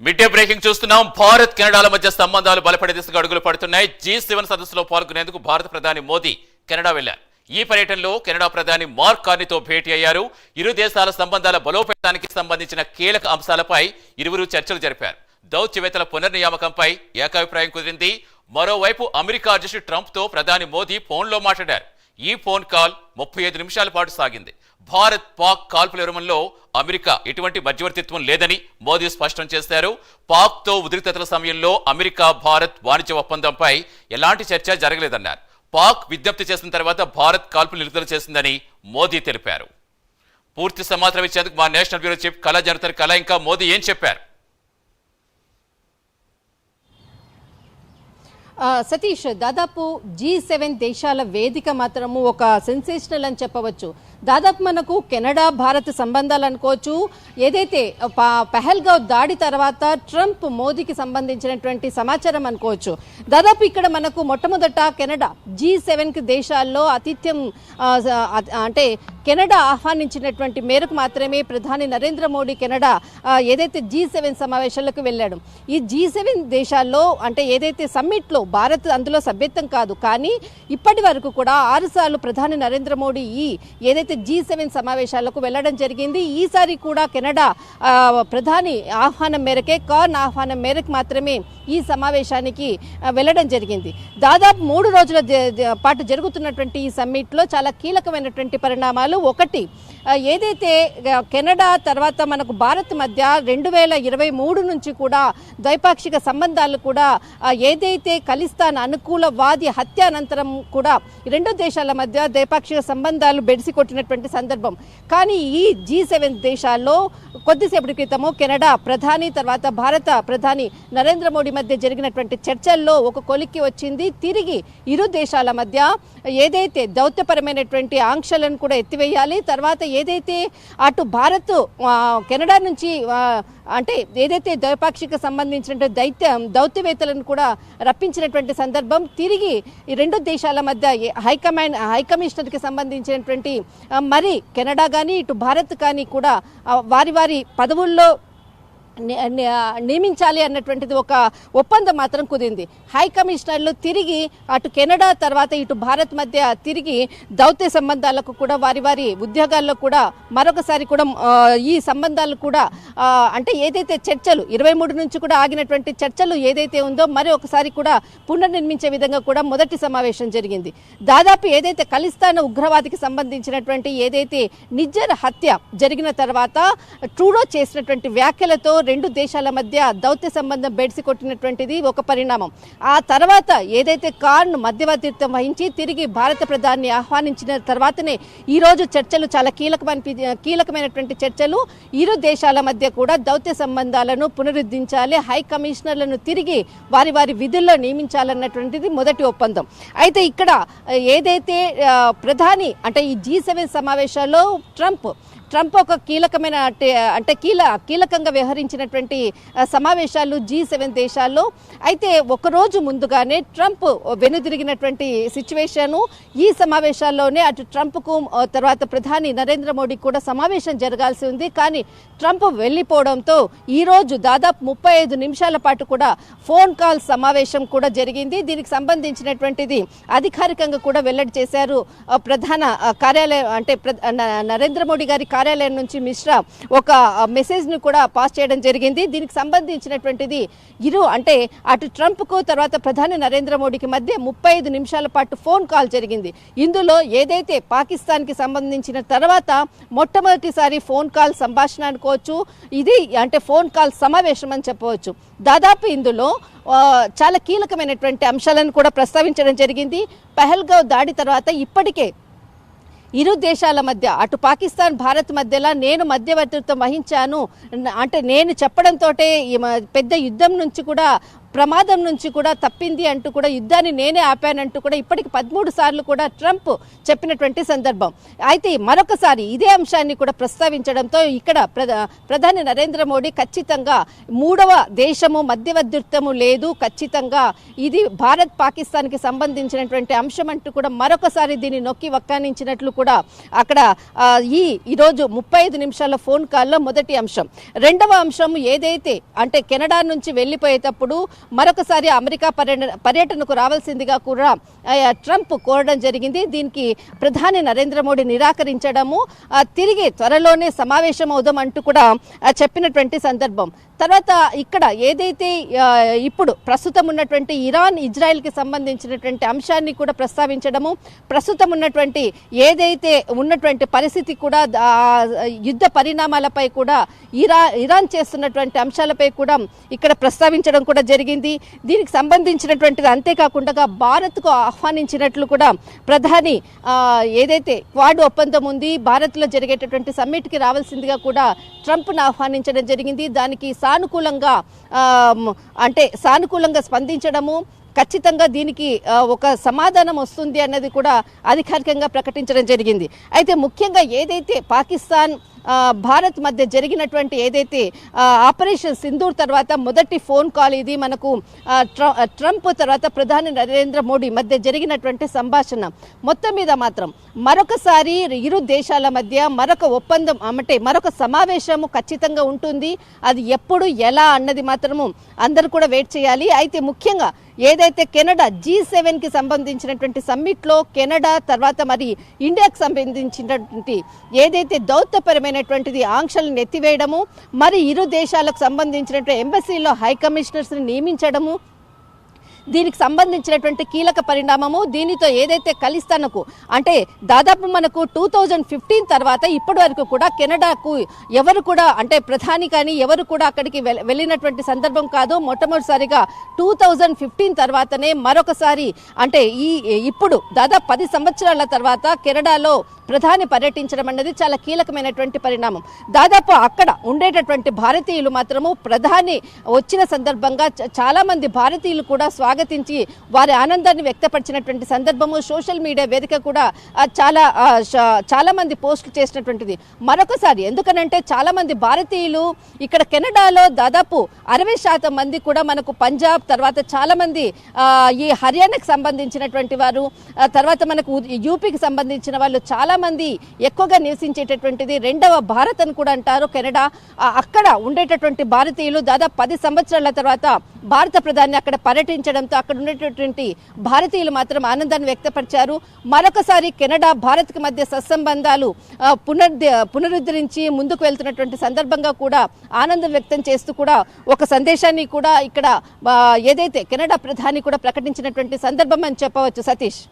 Mid day breaking చూస్తున్నాం. భారత్ కెనడాల మధ్య సంబంధాలు బలపడే దిశగా అడుగులు పడుతున్నాయి. G7 సదస్సులో పాల్గొనేందుకు భారత ప్రధాని మోదీ కెనడా వెళ్లారు. ఈ పర్యటనలో కెనడా ప్రధాని మార్క్ కార్నీతో భేటీ అయ్యారు. ఇరు దేశాల సంబంధాల బలోపేతానికి సంబంధించిన కీలక అంశాలపై ఇరువురు చర్చలు జరిపారు. దౌత్యవేత్తల పునర్నియామకంపై ఏకాభిప్రాయం కుదిరింది. మరోవైపు అమెరికా అధ్యక్షుడు ట్రంప్తో ప్రధాని మోదీ ఫోన్లో మాట్లాడారు. ఈ ఫోన్ కాల్ 35 నిమిషాల పాటు సాగింది. భారత్ పాక్ కాల్పుల విరమణలో అమెరికా ఎటువంటి మధ్యవర్తిత్వం లేదని మోదీ స్పష్టం చేశారు. పాక్తో ఉద్రిక్తతల సమయంలో అమెరికా భారత్ వాణిజ్య ఒప్పందంపై ఎలాంటి చర్చ జరగలేదన్నారు. పాక్ విజ్ఞప్తి చేసిన తర్వాత భారత్ కాల్పులు నిలుపుదల చేసిందని మోదీ తెలిపారు. పూర్తి సమాచారం ఇచ్చేందుకు మా నేషనల్ బ్యూరో చీఫ్ కళా జనతర్ కళ, ఇంకా మోదీ ఏం చెప్పారు? సతీష్, దాదాపు G7 దేశాల వేదిక మాత్రము ఒక సెన్సేషనల్ అని చెప్పవచ్చు. దాదాపు మనకు కెనడా భారత్ సంబంధాలు అనుకోవచ్చు. ఏదైతే పహల్గావ్ దాడి తర్వాత ట్రంప్ మోదీకి సంబంధించినటువంటి సమాచారం అనుకోవచ్చు. దాదాపు ఇక్కడ మనకు మొట్టమొదట కెనడా G7 దేశాల్లో ఆతిథ్యం అంటే కెనడా ఆహ్వానించినటువంటి మేరకు మాత్రమే ప్రధాని నరేంద్ర మోడీ కెనడా ఏదైతే G7 సమావేశాలకు వెళ్ళాడు. ఈ G7 దేశాల్లో అంటే ఏదైతే సమ్మిట్లో భారత్ అందులో సభ్యత్వం కాదు, కానీ ఇప్పటి వరకు కూడా 6 సార్లు ప్రధాని నరేంద్ర మోడీ ఏదైతే G7 సమావేశాలకు వెళ్ళడం జరిగింది. ఈసారి కూడా కెనడా ప్రధాని ఆహ్వానం మేరకే, కార్న్ ఆహ్వానం మేరకు మాత్రమే ఈ సమావేశానికి వెళ్ళడం జరిగింది. దాదాపు 3 రోజుల పాటు జరుగుతున్నటువంటి ఈ సమ్మిట్లో చాలా కీలకమైనటువంటి పరిణామాలు. ఒకటి, ఏదైతే కెనడా తర్వాత మనకు భారత్ మధ్య 2023 నుంచి కూడా ద్వైపాక్షిక సంబంధాలు కూడా ఏదైతే ఖలిస్తాన్ అనుకూలవాది హత్య అనంతరం కూడా రెండు దేశాల మధ్య ద్వైపాక్షిక సంబంధాలు బెడిసి కొట్టినటువంటి సందర్భం. కానీ ఈ G7 దేశాల్లో కొద్దిసేపటి క్రితము కెనడా ప్రధాని తర్వాత భారత ప్రధాని నరేంద్ర మోడీ మధ్య జరిగినటువంటి చర్చల్లో ఒక కొలిక్కి వచ్చింది. తిరిగి ఇరు దేశాల మధ్య ఏదైతే దౌత్యపరమైనటువంటి ఆంక్షలను కూడా ఎత్తివేయాలి, తర్వాత ఏదైతే అటు భారత్ కెనడా నుంచి అంటే ఏదైతే ద్వైపాక్షిక సంబంధించిన దౌత్యవేత్తలను కూడా రప్పించినటువంటి సందర్భం, తిరిగి ఈ రెండు దేశాల మధ్య హైకమిషనర్కి సంబంధించినటువంటి మరి కెనడా కానీ ఇటు భారత్ కానీ కూడా వారి వారి పదవుల్లో నియమించాలి అన్నటువంటిది ఒక ఒప్పందం మాత్రం కుదిరింది. హై కమిషనర్లు తిరిగి అటు కెనడా తర్వాత ఇటు భారత్ మధ్య తిరిగి దౌత్య సంబంధాలకు కూడా వారి వారి ఉద్యోగాల్లో కూడా మరొకసారి కూడా ఈ సంబంధాలు కూడా అంటే ఏదైతే చర్చలు 23 నుంచి కూడా ఆగినటువంటి చర్చలు ఏదైతే ఉందో మరి ఒకసారి కూడా పునర్నిర్మించే విధంగా కూడా మొదటి సమావేశం జరిగింది. దాదాపు ఏదైతే ఖలిస్తాన్ ఉగ్రవాదికి సంబంధించినటువంటి ఏదైతే నిజ్జర్ హత్య జరిగిన తర్వాత ట్రూడో చేసినటువంటి వ్యాఖ్యలతో రెండు దేశాల మధ్య దౌత్య సంబంధం బెడిసి కొట్టినటువంటిది ఒక పరిణామం. ఆ తర్వాత ఏదైతే కార్న్ మధ్యవర్తిత్వం వహించి తిరిగి భారత ప్రధాని ఆహ్వానించిన తర్వాతనే ఈరోజు చర్చలు చాలా కీలకమైనటువంటి చర్చలు. ఇరు దేశాల మధ్య కూడా దౌత్య సంబంధాలను పునరుద్ధరించాలి, హై కమిషనర్లను తిరిగి వారి వారి విధుల్లో నియమించాలన్నటువంటిది మొదటి ఒప్పందం. అయితే ఇక్కడ ఏదైతే ప్రధాని అంటే ఈ G7 సమావేశాల్లో ట్రంప్ ఒక కీలకమైన అంటే కీలకంగా వ్యవహరించినటువంటి సమావేశాలు G7 దేశాల్లో. అయితే ఒకరోజు ముందుగానే ట్రంప్ వెనుదిరిగినటువంటి సిచ్యువేషను. ఈ సమావేశాల్లోనే అటు ట్రంప్కు తర్వాత ప్రధాని నరేంద్ర మోడీ కూడా సమావేశం జరగాల్సి ఉంది. కానీ ట్రంప్ వెళ్ళిపోవడంతో ఈరోజు దాదాపు 35 నిమిషాల పాటు కూడా ఫోన్ కాల్ సమావేశం కూడా జరిగింది. దీనికి సంబంధించినటువంటిది అధికారికంగా కూడా వెల్లడి చేశారు ప్రధాన కార్యాలయం అంటే నరేంద్ర మోడీ గారి కార్యాలయం నుంచి మిశ్రా ఒక మెసేజ్ను కూడా పాస్ చేయడం జరిగింది. దీనికి సంబంధించినటువంటిది అంటే అటు ట్రంప్కు తర్వాత ప్రధాని నరేంద్ర మోడీకి మధ్య 35 నిమిషాల పాటు ఫోన్ కాల్ జరిగింది. ఇందులో ఏదైతే పాకిస్తాన్కి సంబంధించిన తర్వాత మొట్టమొదటిసారి ఫోన్ కాల్ సంభాషణ అనుకోవచ్చు, ఇది అంటే ఫోన్ కాల్ సమావేశం అని చెప్పవచ్చు. దాదాపు ఇందులో చాలా కీలకమైనటువంటి అంశాలను కూడా ప్రస్తావించడం జరిగింది. పహల్గావ్ దాడి తర్వాత ఇప్పటికే ఇరు దేశాల మధ్య అటు పాకిస్తాన్ భారత్ మధ్యలో నేను మధ్యవర్తిత్వం వహించాను అంటే నేను చెప్పడంతో పెద్ద యుద్ధం నుంచి కూడా ప్రమాదం నుంచి కూడా తప్పింది అంటూ కూడా యుద్ధాన్ని నేనే ఆపానంటూ కూడా ఇప్పటికి 13 సార్లు కూడా ట్రంప్ చెప్పినటువంటి సందర్భం. అయితే మరొకసారి ఇదే అంశాన్ని కూడా ప్రస్తావించడంతో ఇక్కడ ప్రధాని నరేంద్ర మోడీ ఖచ్చితంగా మూడవ దేశము మధ్యవర్తిత్వము లేదు, ఖచ్చితంగా ఇది భారత్ పాకిస్తాన్కి సంబంధించినటువంటి అంశం అంటూ కూడా మరొకసారి దీన్ని నొక్కి వక్కానించినట్లు కూడా అక్కడ ఈరోజు 35 నిమిషాల ఫోన్ కాల్లో మొదటి అంశం. రెండవ అంశం ఏదైతే అంటే కెనడా నుంచి వెళ్ళిపోయేటప్పుడు మరొకసారి అమెరికా పర్యటనకు రావాల్సిందిగా కూడా ట్రంప్ కోరడం జరిగింది. దీనికి ప్రధాని నరేంద్ర మోడీ నిరాకరించడము, తిరిగి త్వరలోనే సమావేశం అవుదాం అంటూ కూడా చెప్పినటువంటి సందర్భం. తర్వాత ఇక్కడ ఏదైతే ఇప్పుడు ప్రస్తుతం ఉన్నటువంటి ఇరాన్ ఇజ్రాయెల్కి సంబంధించినటువంటి అంశాన్ని కూడా ప్రస్తావించడము, ప్రస్తుతం ఉన్నటువంటి ఏదైతే ఉన్నటువంటి పరిస్థితి కూడా యుద్ధ పరిణామాలపై కూడా ఇరాన్ చేస్తున్నటువంటి అంశాలపై కూడా ఇక్కడ ప్రస్తావించడం కూడా జరిగింది. దీనికి సంబంధించినటువంటిది అంతేకాకుండా భారత్కు ఆహ్వానించినట్లు కూడా ప్రధాని ఏదైతే క్వాడ్ ఒప్పందం ఉంది భారత్లో జరిగేటటువంటి సమ్మిట్కి రావాల్సిందిగా కూడా ట్రంప్ను ఆహ్వానించడం జరిగింది. దానికి సానుకూలంగా స్పందించడము, ఖచ్చితంగా దీనికి ఒక సమాధానం వస్తుంది అన్నది కూడా అధికారికంగా ప్రకటించడం జరిగింది. అయితే ముఖ్యంగా ఏదైతే పాకిస్తాన్ భారత్ మధ్య జరిగినటువంటి ఏదైతే ఆపరేషన్ సింధూర్ తర్వాత మొదటి ఫోన్ కాల్ ఇది మనకు ట్రంప్ తర్వాత ప్రధాని నరేంద్ర మోడీ మధ్య జరిగినటువంటి సంభాషణ. మొత్తం మీద మాత్రం మరొకసారి ఇరు దేశాల మధ్య మరొక ఒప్పందం అంటే మరొక సమావేశము ఖచ్చితంగా ఉంటుంది. అది ఎప్పుడు ఎలా అన్నది మాత్రము అందరూ కూడా వెయిట్ చేయాలి. అయితే ముఖ్యంగా ఏదైతే కెనడా G7కి సంబంధించినటువంటి సమ్మిట్లో కెనడా తర్వాత మరి ఇండియాకు సంబంధించినటువంటి ఏదైతే దౌత్యపరమైనటువంటిది ఆంక్షలను ఎత్తివేయడము, మరి ఇరు దేశాలకు సంబంధించినటువంటి ఎంబసీలో హై కమిషనర్స్ని నియమించడము, దీనికి సంబంధించినటువంటి కీలక పరిణామము. దీనితో ఏదైతే ఖలిస్తాన్కు అంటే దాదాపు మనకు 2015 తర్వాత ఇప్పటి వరకు కూడా కెనడాకు ఎవరు కూడా అంటే ప్రధాని కానీ ఎవరు కూడా అక్కడికి వెళ్ళినటువంటి సందర్భం కాదు. మొట్టమొదటిసారిగా 2015 తర్వాతనే మరొకసారి అంటే ఇప్పుడు దాదాపు 10 సంవత్సరాల తర్వాత కెనడాలో ప్రధాని పర్యటించడం అన్నది చాలా కీలకమైనటువంటి పరిణామం. దాదాపు అక్కడ ఉండేటటువంటి భారతీయులు మాత్రము ప్రధాని వచ్చిన సందర్భంగా చాలా మంది భారతీయులు కూడా స్వాగతించి వారి ఆనందాన్ని వ్యక్తపరిచినటువంటి సందర్భము సోషల్ మీడియా వేదిక కూడా చాలా మంది పోస్టులు చేసినటువంటిది. మరొకసారి ఎందుకనంటే చాలా మంది భారతీయులు ఇక్కడ కెనడాలో దాదాపు 60% మంది కూడా మనకు పంజాబ్ తర్వాత చాలా మంది ఈ హర్యానాకు సంబంధించినటువంటి వారు తర్వాత మనకు యూపీకి సంబంధించిన వాళ్ళు చాలా మంది ఎక్కువగా నివసించేటటువంటిది రెండవ భారత్ అని కూడా అంటారు కెనడా. అక్కడ ఉండేటటువంటి భారతీయులు దాదాపు 10 సంవత్సరాల తర్వాత భారత ప్రధాని అక్కడ పర్యటించడంతో అక్కడ ఉండేటటువంటి భారతీయులు మాత్రం ఆనందాన్ని వ్యక్తపరిచారు. మరొకసారి కెనడా భారత్కి మధ్య సత్సంబంధాలు పునరుద్ధరించి ముందుకు వెళ్తున్నటువంటి సందర్భంగా కూడా ఆనందం వ్యక్తం చేస్తూ కూడా ఒక సందేశాన్ని కూడా ఇక్కడ ఏదైతే కెనడా ప్రధాని కూడా ప్రకటించినటువంటి సందర్భం అని చెప్పవచ్చు. సతీష్.